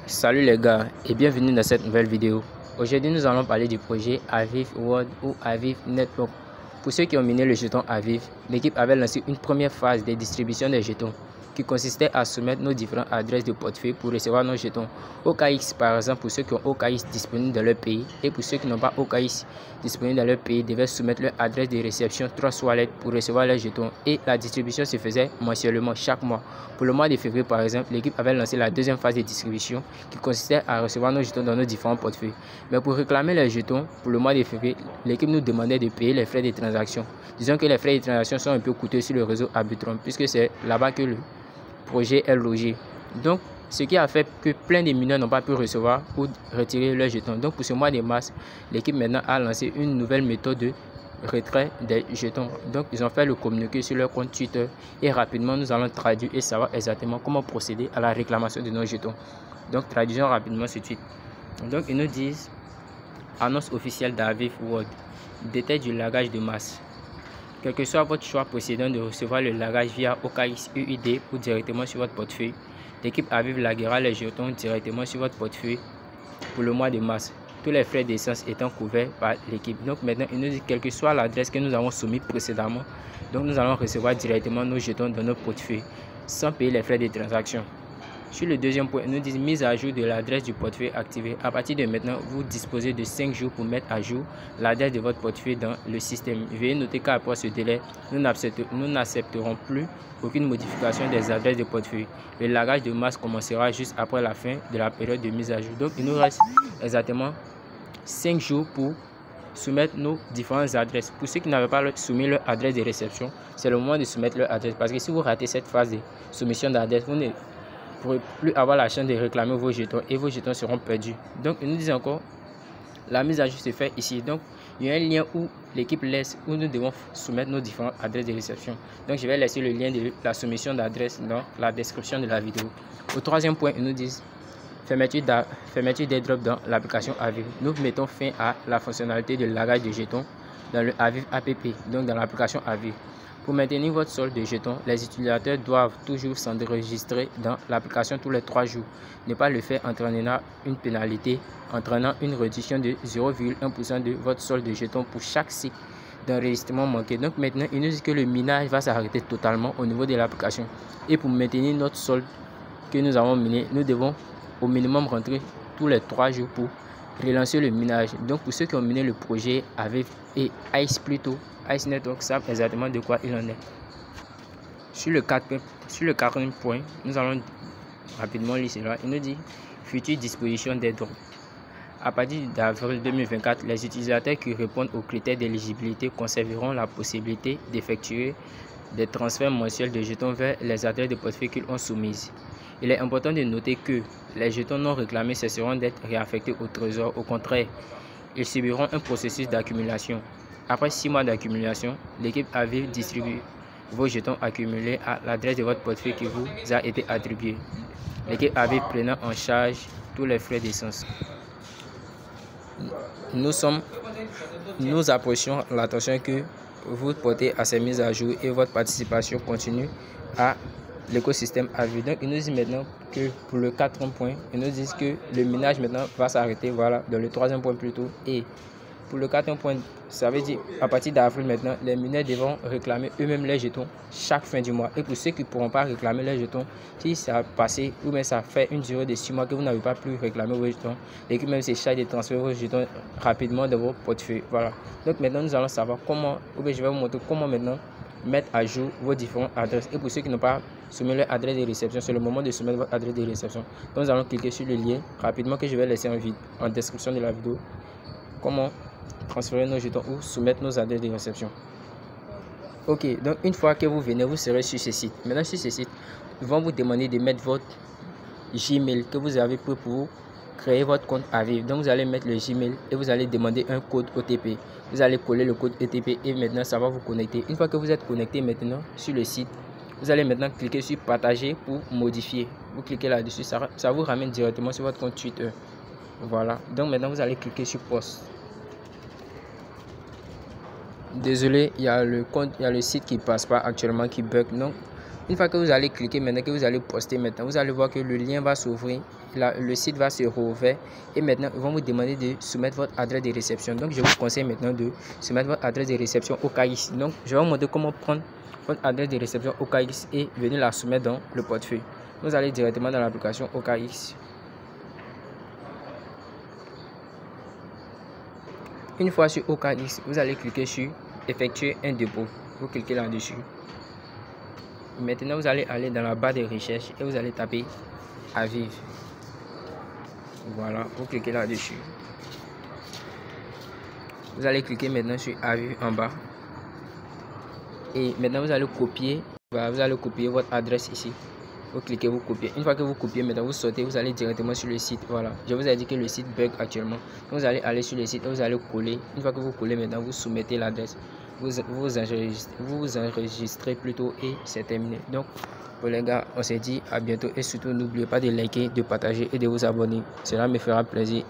Salut les gars et bienvenue dans cette nouvelle vidéo. Aujourd'hui nous allons parler du projet Aviv World ou Aviv Network. Pour ceux qui ont miné le jeton Aviv, l'équipe avait lancé une première phase de distribution des jetons qui consistait à soumettre nos différentes adresses de portefeuille pour recevoir nos jetons. OKX par exemple pour ceux qui ont OKX disponible dans leur pays, et pour ceux qui n'ont pas OKX disponible dans leur pays devaient soumettre leur adresse de réception Trust Wallet pour recevoir leurs jetons, et la distribution se faisait mensuellement chaque mois. Pour le mois de février par exemple, l'équipe avait lancé la deuxième phase de distribution qui consistait à recevoir nos jetons dans nos différents portefeuilles. Mais pour réclamer les jetons pour le mois de février, l'équipe nous demandait de payer les frais de transaction. Disons que les frais de transaction sont un peu coûteux sur le réseau Arbitrum puisque c'est là-bas que le projet est logé. Donc, ce qui a fait que plein de mineurs n'ont pas pu recevoir ou retirer leurs jetons. Donc, pour ce mois de mars, l'équipe maintenant a lancé une nouvelle méthode de retrait des jetons. Donc, ils ont fait le communiqué sur leur compte Twitter et rapidement, nous allons traduire et savoir exactement comment procéder à la réclamation de nos jetons. Donc, traduisons rapidement ce tweet. Donc, ils nous disent annonce officielle d'Aviv World, détail du lagage de masse. Quel que soit votre choix précédent de recevoir le lagage via OKX UID ou directement sur votre portefeuille, l'équipe Aviv laguera les jetons directement sur votre portefeuille pour le mois de mars, tous les frais d'essence étant couverts par l'équipe. Donc maintenant, il nous dit quelle que soit l'adresse que nous avons soumise précédemment, donc nous allons recevoir directement nos jetons dans notre portefeuille sans payer les frais de transaction. Sur le deuxième point, nous disent mise à jour de l'adresse du portefeuille activée. À partir de maintenant, vous disposez de 5 jours pour mettre à jour l'adresse de votre portefeuille dans le système. Veuillez noter qu'après ce délai, nous n'accepterons plus aucune modification des adresses de portefeuille. Le lagage de masse commencera juste après la fin de la période de mise à jour. Donc, il nous reste exactement 5 jours pour soumettre nos différentes adresses. Pour ceux qui n'avaient pas soumis leur adresse de réception, c'est le moment de soumettre leur adresse. Parce que si vous ratez cette phase de soumission d'adresse, vous ne pourrez plus avoir la chance de réclamer vos jetons et vos jetons seront perdus. Donc, ils nous disent encore, la mise à jour se fait ici. Donc, il y a un lien où l'équipe laisse, où nous devons soumettre nos différentes adresses de réception. Donc, je vais laisser le lien de la soumission d'adresse dans la description de la vidéo. Au troisième point, ils nous disent fermeture d'airdrop dans l'application Aviv. Nous mettons fin à la fonctionnalité de lagage de jetons dans le Aviv app, donc dans l'application Aviv. Pour maintenir votre solde de jetons, les utilisateurs doivent toujours s'enregistrer dans l'application tous les 3 jours. Ne pas le faire entraînera une pénalité entraînant une réduction de 0,1% de votre solde de jetons pour chaque cycle d'enregistrement manqué. Donc maintenant, il nous dit que le minage va s'arrêter totalement au niveau de l'application. Et pour maintenir notre solde que nous avons miné, nous devons au minimum rentrer tous les 3 jours pour relancer le minage. Donc pour ceux qui ont miné le projet Aviv et Ice plutôt, Ice Network savent exactement de quoi il en est. Sur le quatrième point, nous allons rapidement lire cela. Il nous dit future disposition des droits. À partir d'avril 2024, les utilisateurs qui répondent aux critères d'éligibilité conserveront la possibilité d'effectuer des transferts mensuels de jetons vers les adresses de portefeuille qu'ils ont soumises. Il est important de noter que les jetons non réclamés cesseront d'être réaffectés au trésor. Au contraire, ils subiront un processus d'accumulation. Après 6 mois d'accumulation, l'équipe Aviv distribue vos jetons accumulés à l'adresse de votre portefeuille qui vous a été attribuée. L'équipe Aviv prenant en charge tous les frais d'essence. Nous apprécions l'attention que vous portez à ces mises à jour et votre participation continue à l'écosystème Aviv. Donc, ils nous disent maintenant que pour le 4e point, ils nous disent que le minage maintenant va s'arrêter, voilà, dans le 3e point plutôt. Et pour le 4e point, ça veut dire à partir d'avril maintenant, les mineurs devront réclamer eux-mêmes les jetons chaque fin du mois. Et pour ceux qui ne pourront pas réclamer les jetons, si ça a passé ou bien ça fait une durée de 6 mois que vous n'avez pas pu réclamer vos jetons, l'équipe même se charge de transférer vos jetons rapidement dans vos portefeuilles. Voilà. Donc maintenant, nous allons savoir comment, ou bien je vais vous montrer comment maintenant mettre à jour vos différentes adresses. Et pour ceux qui n'ont pas soumis leur adresse de réception, c'est le moment de soumettre votre adresse de réception. Donc nous allons cliquer sur le lien rapidement que je vais laisser en description de la vidéo. Comment transférer nos jetons ou soumettre nos adresses de réception. Ok, donc une fois que vous venez, vous serez sur ce site. Maintenant sur ce site, ils vont vous demander de mettre votre Gmail que vous avez pris pour créer votre compte Aviv. Donc vous allez mettre le Gmail et vous allez demander un code OTP. Vous allez coller le code OTP et maintenant ça va vous connecter. Une fois que vous êtes connecté maintenant sur le site, vous allez maintenant cliquer sur partager pour modifier. Vous cliquez là-dessus, ça vous ramène directement sur votre compte Twitter. Voilà, donc maintenant vous allez cliquer sur post. Désolé, il y a le site qui passe pas actuellement, qui bug. Donc Une fois que vous allez cliquer, maintenant que vous allez poster, maintenant vous allez voir que le lien va s'ouvrir, le site va se rouvrir et maintenant ils vont vous demander de soumettre votre adresse de réception. Donc je vous conseille maintenant de soumettre votre adresse de réception OKX. Donc je vais vous montrer comment prendre votre adresse de réception OKX et venir la soumettre dans le portefeuille. Vous allez directement dans l'application OKX. Une fois sur OKX, vous allez cliquer sur effectuer un dépôt. Vous cliquez là-dessus. Maintenant, vous allez aller dans la barre de recherche et vous allez taper Aviv. Voilà, vous cliquez là-dessus. Vous allez cliquer maintenant sur Aviv en bas. Et maintenant, vous allez copier. Voilà, vous allez copier votre adresse ici. Vous cliquez, vous copiez. Une fois que vous copiez, maintenant vous sortez, vous allez directement sur le site. Voilà, je vous ai dit que le site bug actuellement. Donc, vous allez aller sur le site et vous allez coller. Une fois que vous collez, maintenant vous soumettez l'adresse. Vous enregistrez plutôt et c'est terminé. Donc, pour les gars, on s'est dit à bientôt et surtout n'oubliez pas de liker, de partager et de vous abonner. Cela me fera plaisir.